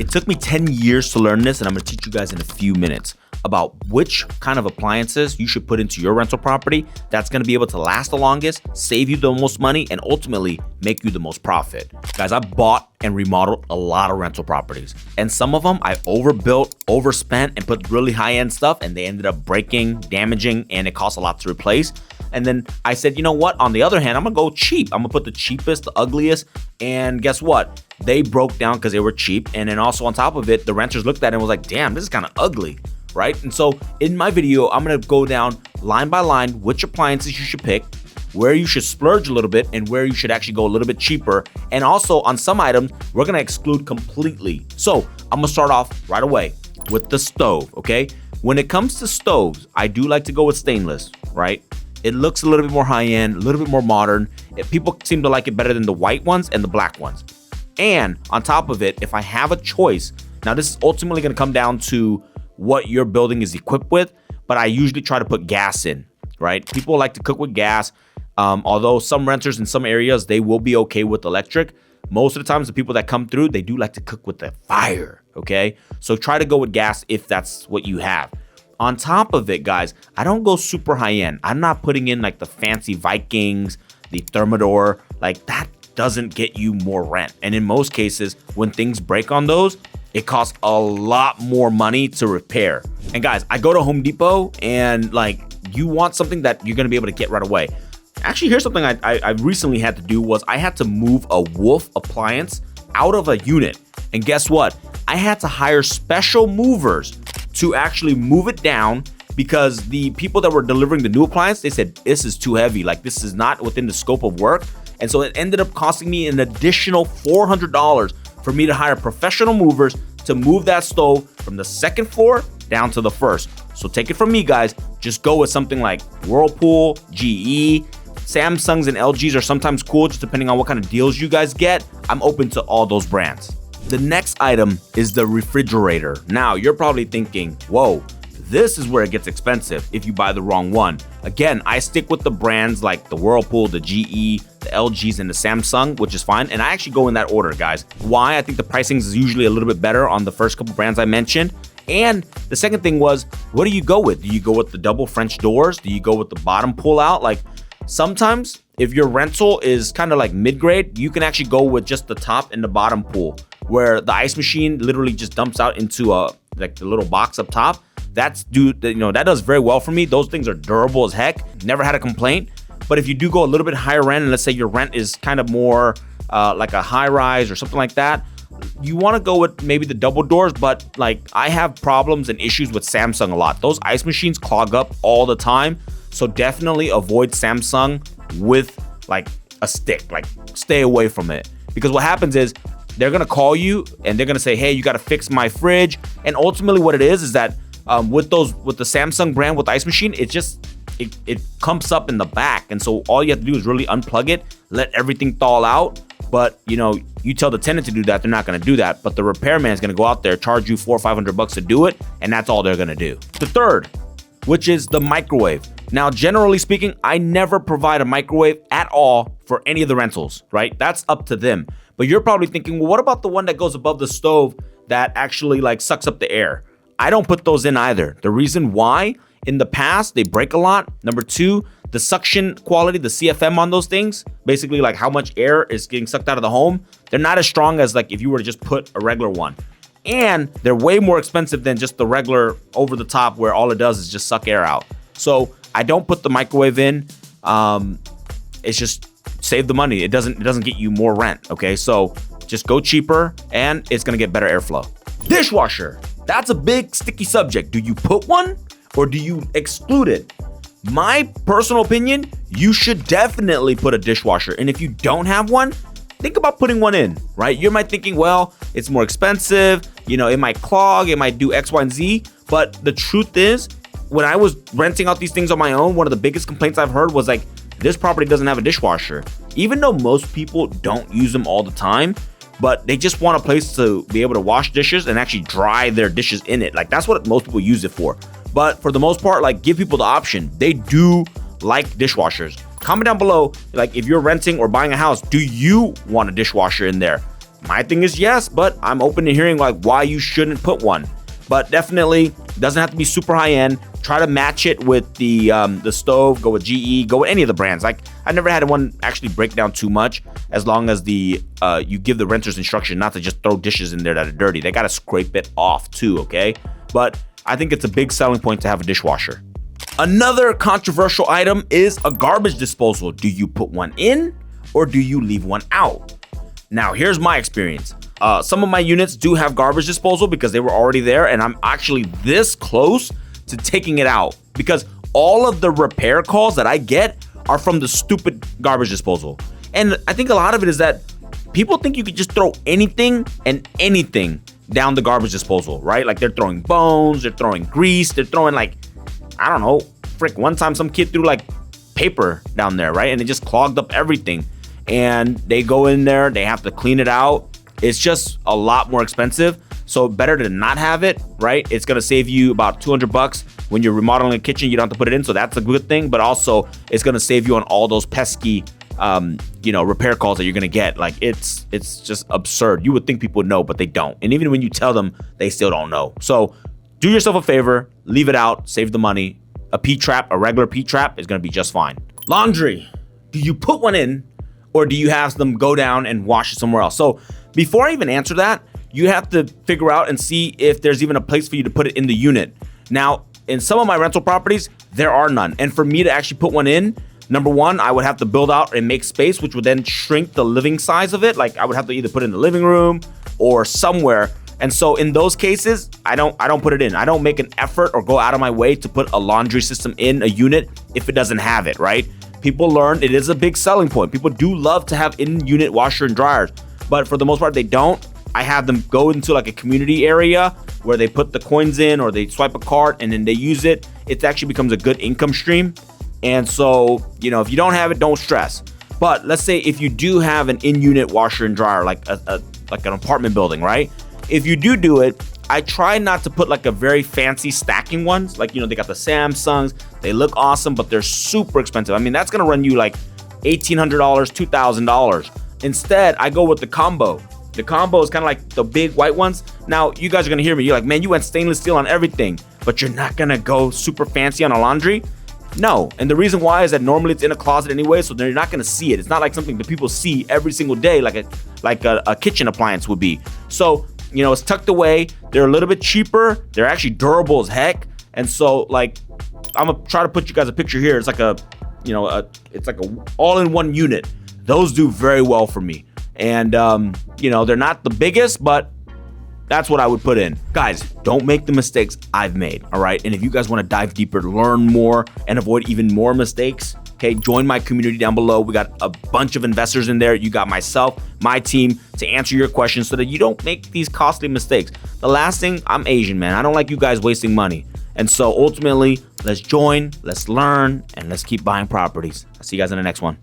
It took me 10 years to learn this, and I'm gonna teach you guys in a few minutes about which kind of appliances you should put into your rental property that's gonna be able to last the longest, save you the most money, and ultimately make you the most profit. Guys, I bought and remodeled a lot of rental properties, and some of them I overbuilt, overspent, and put really high-end stuff, and they ended up breaking, damaging, and it cost a lot to replace. And then I said, you know what? On the other hand, I'm gonna go cheap. I'm gonna put the cheapest, the ugliest, and guess what? They broke down because they were cheap. And then also on top of it, the renters looked at it and was like, damn, this is kind of ugly, right? And so in my video, I'm gonna go down line by line which appliances you should pick, where you should splurge a little bit, and where you should actually go a little bit cheaper. And also on some items, we're gonna exclude completely. So I'm gonna start off right away with the stove, okay? When it comes to stoves, I do like to go with stainless, right? It looks a little bit more high-end, a little bit more modern. People seem to like it better than the white ones and the black ones. And on top of it, if I have a choice, now this is ultimately gonna come down to what your building is equipped with, but I usually try to put gas in, right? People like to cook with gas, although some renters in some areas, they will be okay with electric. Most of the times, the people that come through, they do like to cook with the fire, okay? So try to go with gas if that's what you have. On top of it, guys, I don't go super high end. I'm not putting in like the fancy Vikings, the Thermador, like that doesn't get you more rent. And in most cases, when things break on those, it costs a lot more money to repair. And guys, I go to Home Depot and like you want something that you're gonna be able to get right away. Actually, here's something I recently had to do was I had to move a Wolf appliance out of a unit. And guess what? I had to hire special movers to actually move it down because the people that were delivering the new appliance, they said, this is too heavy. Like this is not within the scope of work. And so it ended up costing me an additional $400 for me to hire professional movers to move that stove from the second floor down to the first. So take it from me, guys. Just go with something like Whirlpool, GE, Samsungs and LGs are sometimes cool, just depending on what kind of deals you guys get. I'm open to all those brands. The next item is the refrigerator. Now, you're probably thinking, whoa, this is where it gets expensive if you buy the wrong one. Again, I stick with the brands like the Whirlpool, the GE, the LGs, and the Samsung, which is fine. And I actually go in that order, guys. Why? I think the pricing is usually a little bit better on the first couple brands I mentioned. And the second thing was, what do you go with? Do you go with the double French doors? Do you go with the bottom pull out? Like sometimes if your rental is kind of like mid-grade, you can actually go with just the top and the bottom pull, where the ice machine literally just dumps out into like the little box up top. That does very well for me. Those things are durable as heck. Never had a complaint. But if you do go a little bit higher rent, and let's say your rent is kind of more like a high rise or something like that, you want to go with maybe the double doors. But like I have problems and issues with Samsung a lot. Those ice machines clog up all the time. So definitely avoid Samsung with like a stick. Like stay away from it. Because what happens is they're going to call you and they're going to say, hey, you got to fix my fridge. And ultimately what it is that with the Samsung brand with the ice machine, it clumps up in the back. And so all you have to do is really unplug it, let everything thaw out. But you tell the tenant to do that, they're not going to do that. But the repairman is going to go out there, charge you $400 or $500 to do it. And that's all they're going to do. The third, which is the microwave. Now, generally speaking, I never provide a microwave at all for any of the rentals, right? That's up to them. But you're probably thinking, well, what about the one that goes above the stove that actually like sucks up the air? I don't put those in either. The reason why, in the past, they break a lot. Number two, the suction quality, the CFM on those things, basically like how much air is getting sucked out of the home, they're not as strong as like if you were to just put a regular one. And they're way more expensive than just the regular over the top where all it does is just suck air out. So I don't put the microwave in. It's just save the money. It doesn't get you more rent. Okay, so just go cheaper and it's gonna get better airflow. Dishwasher. That's a big sticky subject. Do you put one or do you exclude it? My personal opinion, you should definitely put a dishwasher. And if you don't have one, think about putting one in, right? You might thinking, well, it's more expensive. It might clog, it might do X, Y, and Z. But the truth is, when I was renting out these things on my own, one of the biggest complaints I've heard was like, this property doesn't have a dishwasher. Even though most people don't use them all the time, but they just want a place to be able to wash dishes and actually dry their dishes in it. Like that's what most people use it for. But for the most part, like give people the option. They do like dishwashers. Comment down below, like if you're renting or buying a house, do you want a dishwasher in there? My thing is yes, but I'm open to hearing like why you shouldn't put one. But definitely doesn't have to be super high end. Try to match it with the stove. Go with GE. Go with any of the brands. Like I never had one actually break down too much, as long as you give the renters instruction not to just throw dishes in there that are dirty. They gotta scrape it off too. Okay, but I think it's a big selling point to have a dishwasher. Another controversial item is a garbage disposal. Do you put one in or do you leave one out? Now, here's my experience. Some of my units do have garbage disposal because they were already there, and I'm actually this close to taking it out because all of the repair calls that I get are from the stupid garbage disposal. And I think a lot of it is that people think you could just throw anything and anything down the garbage disposal, right? Like they're throwing bones, they're throwing grease, they're throwing like, I don't know, one time some kid threw like paper down there, right? And it just clogged up everything. And they go in there, they have to clean it out. It's just a lot more expensive. So better to not have it, right? It's gonna save you about $200 when you're remodeling a kitchen. You don't have to put it in, so that's a good thing. But also, it's gonna save you on all those pesky, repair calls that you're gonna get. Like it's just absurd. You would think people would know, but they don't. And even when you tell them, they still don't know. So do yourself a favor, leave it out, save the money. A P-trap, a regular P-trap is gonna be just fine. Laundry. Do you put one in or do you have them go down and wash it somewhere else? So before I even answer that, you have to figure out and see if there's even a place for you to put it in the unit. Now, in some of my rental properties, there are none. And for me to actually put one in, number one, I would have to build out and make space, which would then shrink the living size of it. Like I would have to either put it in the living room or somewhere. And so in those cases, I don't put it in. I don't make an effort or go out of my way to put a laundry system in a unit if it doesn't have it, right? People learn it is a big selling point. People do love to have in-unit washer and dryers, but for the most part, they don't. I have them go into like a community area where they put the coins in or they swipe a card and then they use it. It actually becomes a good income stream. And so, if you don't have it, don't stress. But let's say if you do have an in-unit washer and dryer, like an apartment building, right? If you do it, I try not to put like a very fancy stacking ones. Like, they got the Samsungs. They look awesome, but they're super expensive. I mean, that's going to run you like $1,800, $2,000. Instead, I go with the combo. The combo is kind of like the big white ones. Now, you guys are going to hear me. You're like, man, you went stainless steel on everything, but you're not going to go super fancy on a laundry? No. And the reason why is that normally it's in a closet anyway, so they're not going to see it. It's not like something that people see every single day like a kitchen appliance would be. So, it's tucked away. They're a little bit cheaper. They're actually durable as heck. And so, like, I'm going to try to put you guys a picture here. It's like it's like a all-in-one unit. Those do very well for me. And, they're not the biggest, but that's what I would put in. Guys, don't make the mistakes I've made, all right? And if you guys want to dive deeper, learn more, and avoid even more mistakes, okay, join my community down below. We got a bunch of investors in there. You got myself, my team to answer your questions so that you don't make these costly mistakes. The last thing, I'm Asian, man. I don't like you guys wasting money. And so ultimately, let's join, let's learn, and let's keep buying properties. I'll see you guys in the next one.